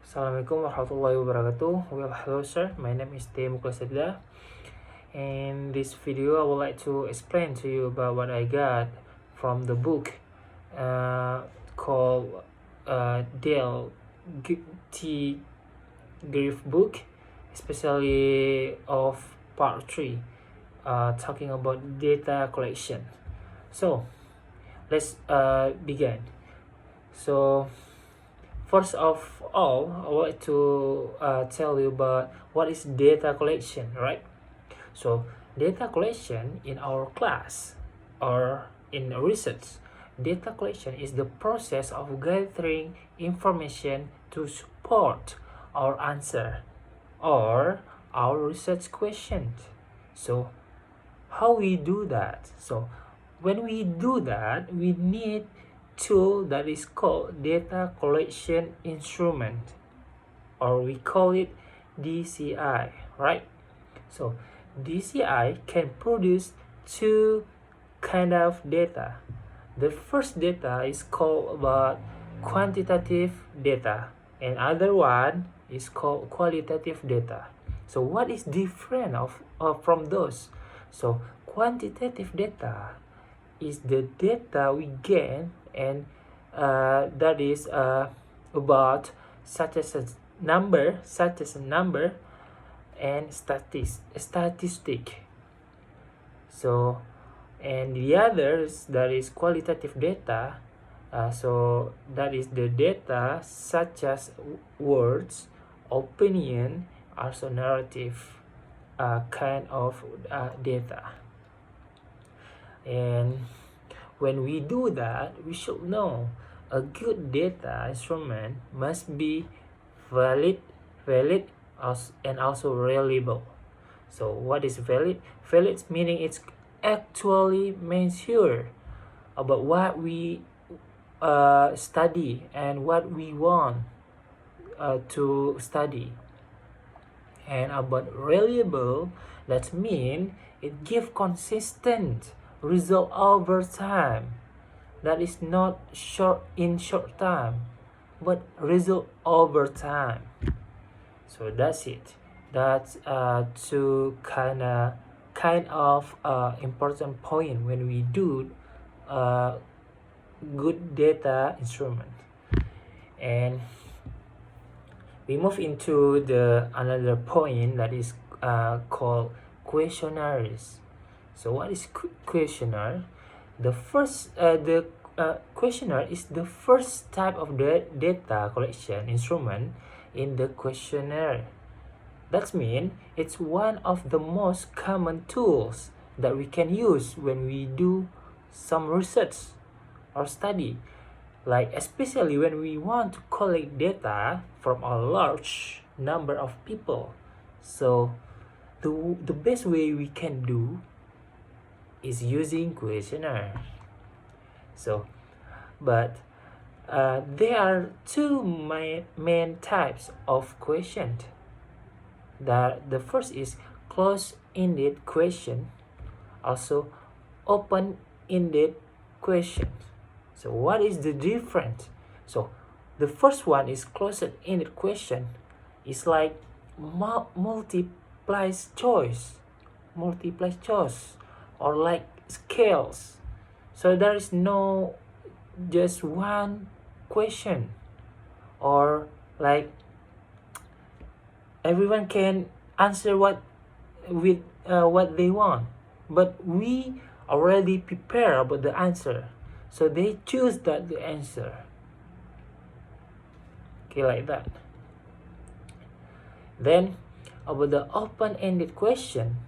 Assalamualaikum warahmatullahi wabarakatuh. Well, hello sir, my name is Teuku Zulfikar. In this video, I would like to explain to you about what I got from the book called Dale T.Griffee book, especially of part 3, talking about data collection. So, let's begin. So, first of all, I would like to tell you about what is data collection, right? So, data collection in our class or in research, data collection is the process of gathering information to support our answer or our research questions. So, how we do that? So, when we do that, we need tool that is called data collection instrument, or we call it DCI, right? So DCI can produce two kind of data. The first data is called about quantitative data, and other one is called qualitative data. So what is different from those? So quantitative data is the data we gain, and that is about such as a number and statistic. So, and the others, that is qualitative data. So that is the data such as words, opinion, also narrative kind of data. And when we do that, we should know a good data instrument must be valid and also reliable. So what is valid? Valid meaning it's actually measure about what we study and what we want to study. And about reliable, that mean it give consistent result over time. That is not in short time, but result over time. So that's it. That's two kind of important point when we do good data instrument. And we move into the another point that is called questionnaires. So what is questionnaire? The questionnaire is the first type of the data collection instrument in the questionnaire. That means it's one of the most common tools that we can use when we do some research or study, like especially when we want to collect data from a large number of people. So the best way we can do is using questionnaire. So, but there are two main types of questions. The first is closed-ended question, also open-ended question. So what is the difference? So the first one is closed-ended question. It's like multiple choice, or like scales. So there is no just one question, or like everyone can answer what they want, but we already prepare about the answer, so they choose the answer. Okay, like that. Then about the open-ended question,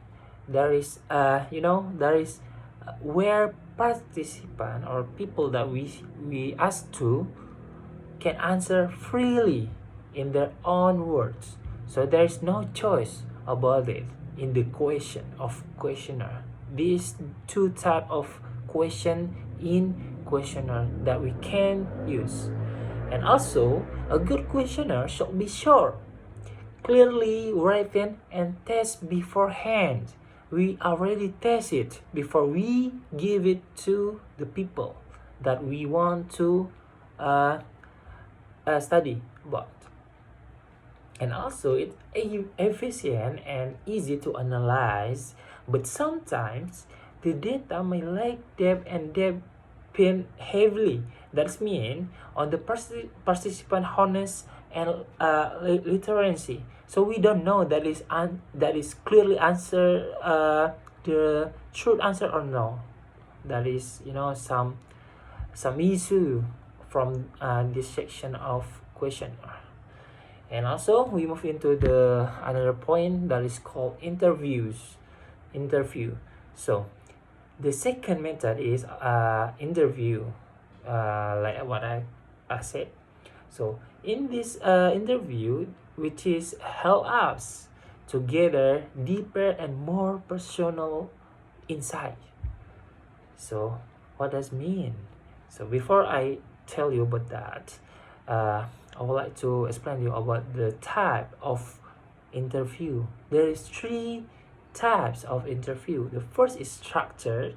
there is where participant or people that we ask to can answer freely in their own words. So there is no choice about it in the question of questionnaire. These two type of question in questionnaire that we can use. And also a good questionnaire should be short, clearly written, and test beforehand. We already test it before we give it to the people that we want to study about. and also it's efficient and easy to analyze, but sometimes the data may lack depth and depend heavily. That's mean on the participant honest and literacy. So we don't know that is clearly answer the truth answer or no. That is, some issue from this section of question. And also we move into the another point that is called interview. So the second method is interview, like what I said. So in this interview, which is help us to gather deeper and more personal insight. So what does mean? So before I tell you about that, I would like to explain you about the type of interview. There is 3 types of interview. The first is structured,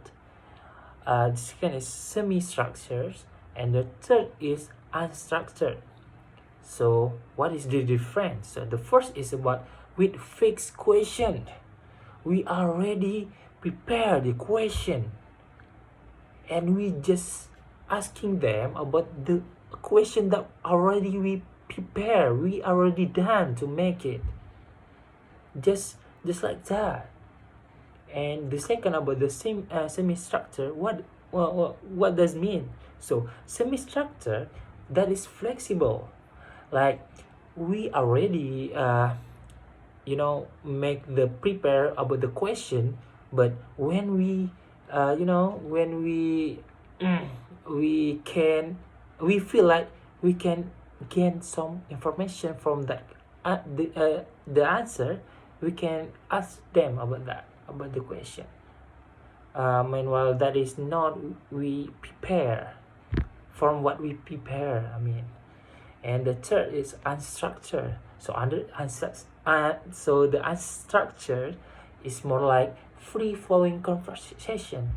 the second is semi-structured, and the third is unstructured. So what is the difference? So the first is about with fixed question. We already prepare the question and we just asking them about the question that already we prepare, we already done to make it, just like that. And the second about the same semi-structure, what does mean? So semi-structure, that is flexible, like we already make the prepare about the question, but when we we feel like we can gain some information from that the answer, we can ask them about the question. Meanwhile, that is not we prepare from what we prepare, and the third is unstructured. So so the unstructured is more like free flowing conversation.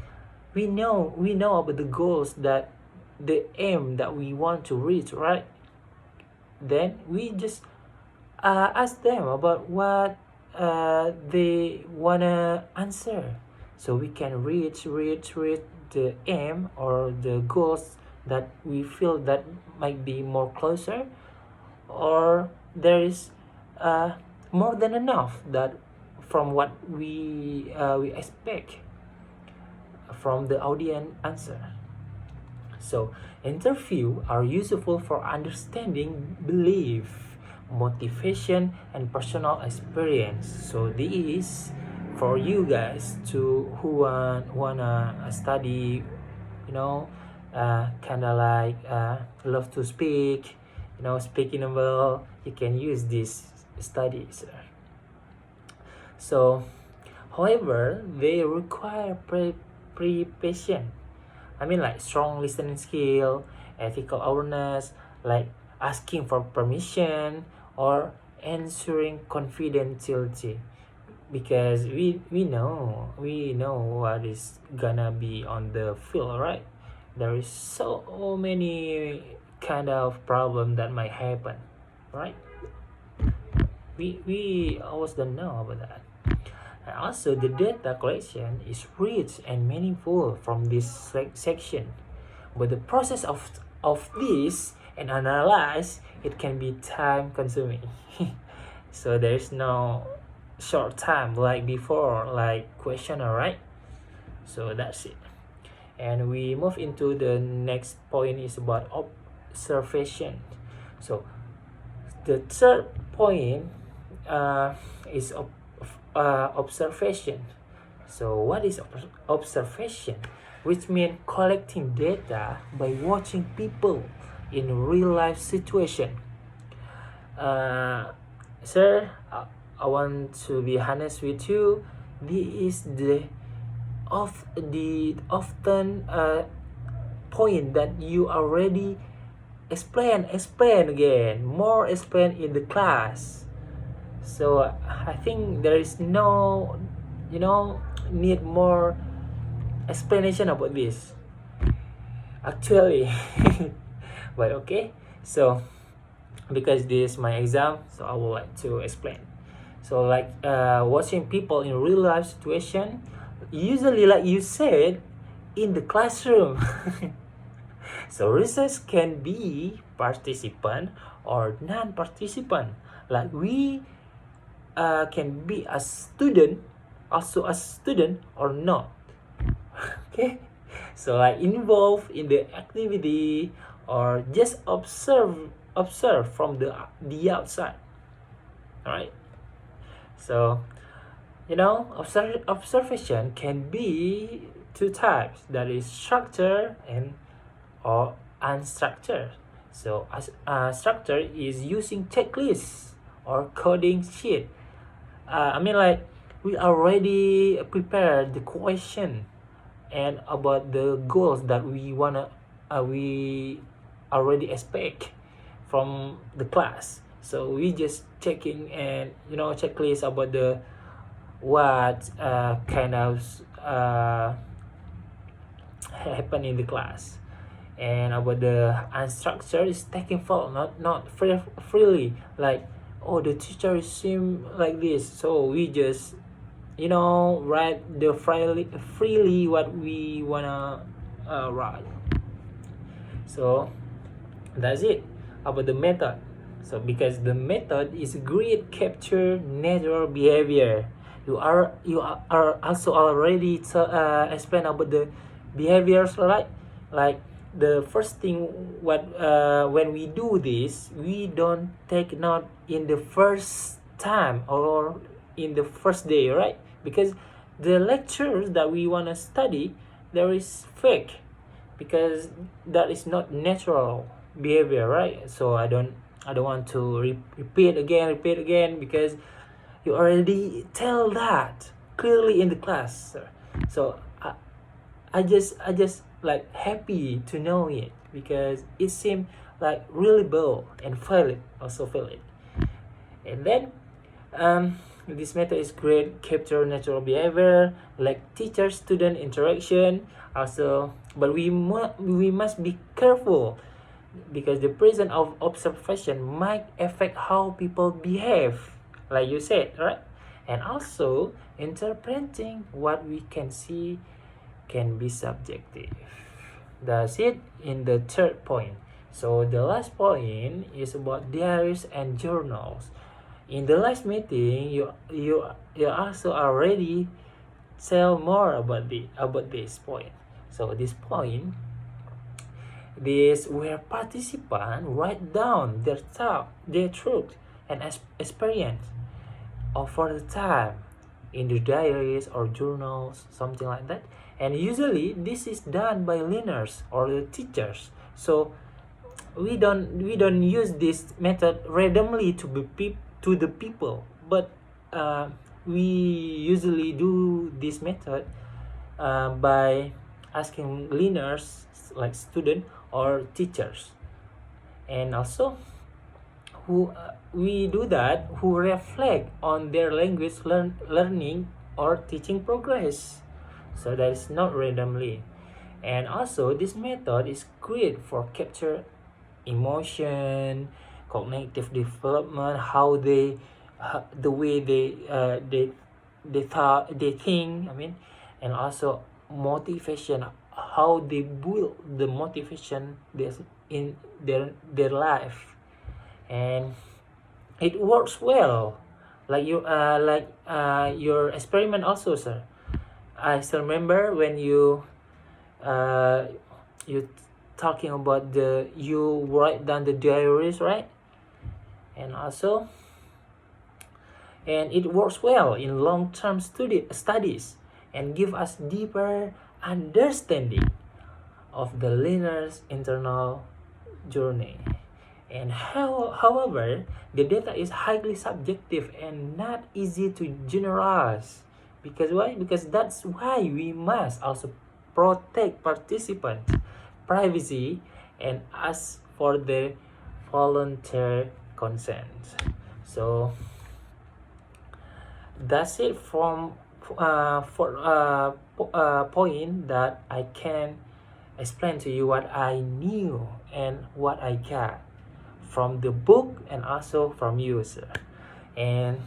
We know about the goals, that the aim that we want to reach, right? Then we just ask them about what they wanna answer, so we can reach the aim or the goals that we feel that might be more closer, or there is more than enough that from what we expect from the audience answer. So interview are useful for understanding belief, motivation, and personal experience. So this is for you guys who wanna study, kinda like love to speak, speaking well. You can use these studies. So however, they require preparation. Like strong listening skill, ethical awareness, like asking for permission or ensuring confidentiality, because we know what is gonna be on the field, right? There is so many kind of problem that might happen, right? We always don't know about that. And also the data collection is rich and meaningful from this section, but the process of this and analyze it can be time consuming. So there is no short time like before, like questionnaire, right? So that's it. And we move into the next point is about observation. So the third point is observation. So what is observation? Which means collecting data by watching people in real life situation. Sir, I want to be honest with you. This is the often point that you already explain again, more explain in the class. So I think there is no need more explanation about this actually. But okay, so because this is my exam, so I would like to explain. So like watching people in real life situation, usually like you said, in the classroom. So research can be participant or non-participant. Like we can be a student, also a student or not. Okay, so like involved in the activity or just observe from the outside. All right. So observation can be two types, that is structured and or unstructured. So structure is using checklists or coding sheet. I mean, like we already prepared the question and about the goals that we already expect from the class. So we just checking and checklist about the what kind of happen in the class. And about the unstructured is taking fault, not freely, like, oh, the teacher seem like this, so we just write the freely what we wanna write. So that's it about the method. So because the method is great capture natural behavior, you are also already explain about the behaviors, right? Like the first thing, what when we do this, we don't take note in the first time or in the first day, right? Because the lectures that we want to study, there is fake, because that is not natural behavior, right? So I don't want to repeat again, because you already tell that clearly in the class. So I just like happy to know it, because it seemed like really bold and feel it. And then this method is great capture natural behavior like teacher student interaction also, but we must be careful, because the presence of observation might affect how people behave, like you said, right? And also interpreting what we can see can be subjective. That's it in the third point. So the last point is about diaries and journals. In the last meeting, you also already tell more about this point. So this point, this where participants write down their thought, their truth, and experience over the time in the diaries or journals, something like that. And usually this is done by learners or the teachers. So we don't use this method randomly to the people, but we usually do this method by asking learners like student or teachers. And also who we do that who reflect on their language learning or teaching progress. So that is not randomly. And also this method is great for capture emotion, cognitive development, how they the way they think, I mean, and also motivation, how they build the motivation in their life. And it works well, like your experiment also, sir. I still remember when you talking about you write down the diaries, right? And also, and it works well in long-term studies and give us deeper understanding of the learner's internal journey. And however, the data is highly subjective and not easy to generalize. Because why? Because that's why we must also protect participants' privacy and ask for the volunteer consent. So that's it from for point that I can explain to you what I knew and what I got from the book and also from you, sir. And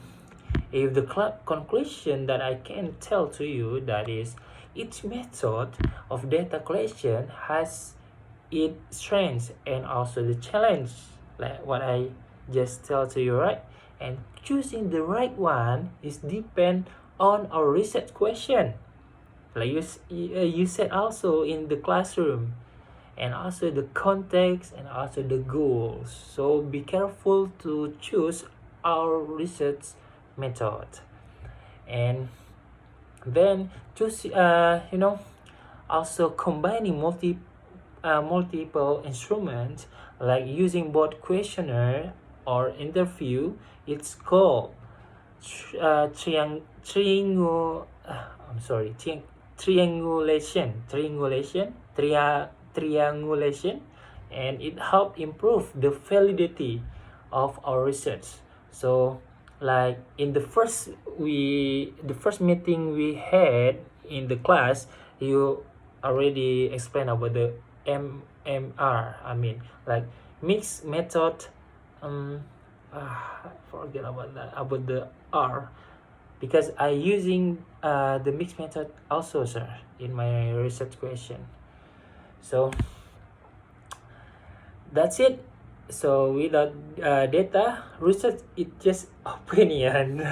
if the conclusion that I can tell to you, that is, each method of data collection has its strengths and also the challenge, like what I just tell to you, right? And choosing the right one is depend on our research question, like you said also in the classroom, and also the context and also the goals. So be careful to choose our research method. And then choose also combining multiple instruments, like using both questionnaire or interview. It's called triangulation, and it help improve the validity of our research. So like in the first meeting we had in the class, you already explained about the MMR, I mean, like mixed method. Forget about that, about the R, because I using the mixed method also, sir, in my research question. So that's it. So without data research, it just opinion.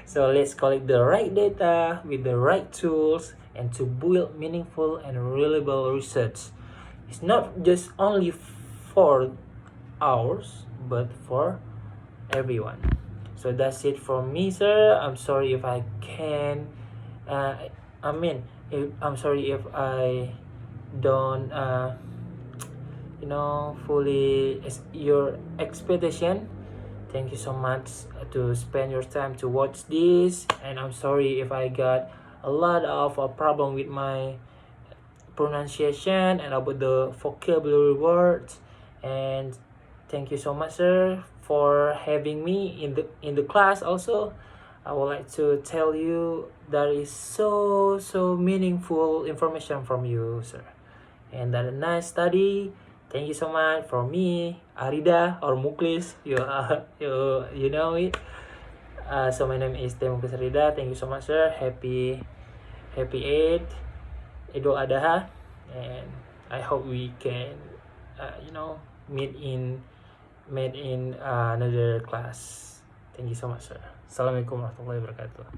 So let's collect the right data with the right tools and to build meaningful and reliable research. It's not just only for ours, but for everyone. So that's it from me, sir. I'm sorry if I can I'm sorry if I don't fully your expectation. Thank you so much to spend your time to watch this, and I'm sorry if I got a lot of a problem with my pronunciation and about the vocabulary words. And thank you so much, sir, for having me in the class. Also, I would like to tell you that is so meaningful information from you, sir, and that a nice study. Thank you so much for me, Arida or Muklis. You know it. So my name is Muklis Arida. Thank you so much, sir. Happy Eid, Idul Adha, and I hope we can meet in another class. Thank you so much, sir. Assalamualaikum warahmatullahi wabarakatuh.